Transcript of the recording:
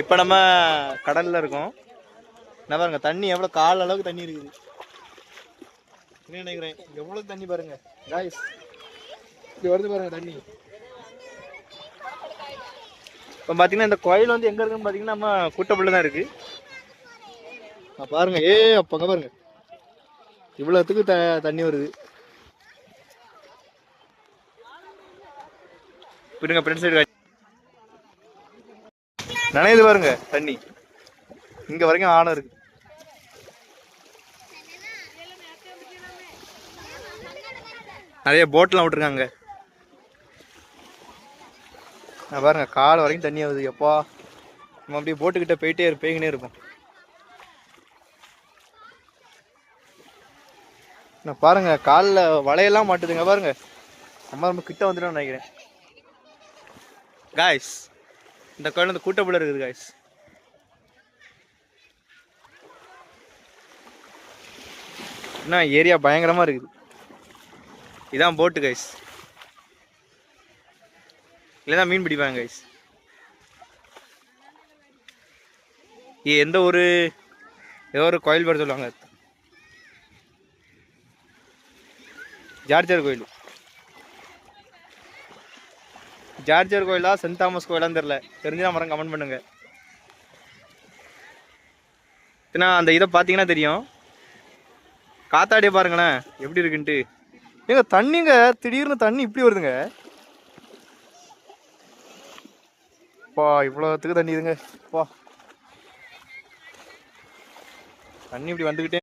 இப்போ நம்ம கடல்ல இருக்கோம். என்ன பாருங்க, தண்ணி எவ்வளவு கால் அளவுக்கு தண்ணி இருக்குது. என்ன நினைக்கிறேன், எவ்வளவு தண்ணி பாருங்க गाइस. இப்படி வருது பாருங்க தண்ணி. இப்போ பாத்தீங்கன்னா இந்த கோயில் வந்து எங்க இருக்குன்னு பாத்தீங்கன்னா நம்ம கூட்டப்புள்ள தான் இருக்கு. பாருங்க, அப்பங்க பாருங்க இவ்வளவுத்துக்கு தண்ணி வருது. பிடிங்க ஃப்ரெண்ட் சைடு நனையுது பாருங்க தண்ணி, இங்க வரைக்கும் ஆழம் இருக்கு. நிறைய போட்லாம் விட்டுருக்காங்க. பாருங்க கால் வரைக்கும் தண்ணி ஆகுது. எப்பா நம்ம அப்படியே போட்டுக்கிட்ட போய்கிட்டே இருப்போம். நான் பாருங்க காலில் வலையெல்லாம் மாட்டுதுங்க பாருங்க. ரொம்ப கிட்ட வந்துடும் நினைக்கிறேன் गाइस. இந்த கோயில் வந்து கூட்டப்புள்ள இருக்குது गाइस. என்ன ஏரியா பயங்கரமா இருக்குது. இதான் போட்டு गाइस. இல்லைதான் மீன் பிடிப்பாங்க गाइस. எந்த ஒரு ஏதோ ஒரு கோயில் பேர் சொல்லுவாங்க, ஜார்ஜர் கோயில். ஜார்ஜர் கோயிலா சென்ட் தாமஸ் கோயிலான்னு தெரியல. தெரிஞ்சுனா மரம் கமெண்ட் பண்ணுங்க. ஏன்னா அந்த இதை பார்த்தீங்கன்னா தெரியும். காத்தாடியை பாருங்களேன் எப்படி இருக்குன்ட்டு. ஏங்க தண்ணிங்க திடீர்னு தண்ணி இப்படி வருதுங்க. பா இவ்வளோத்துக்கு தண்ணி இதுங்க. பா தண்ணி இப்படி வந்துக்கிட்டே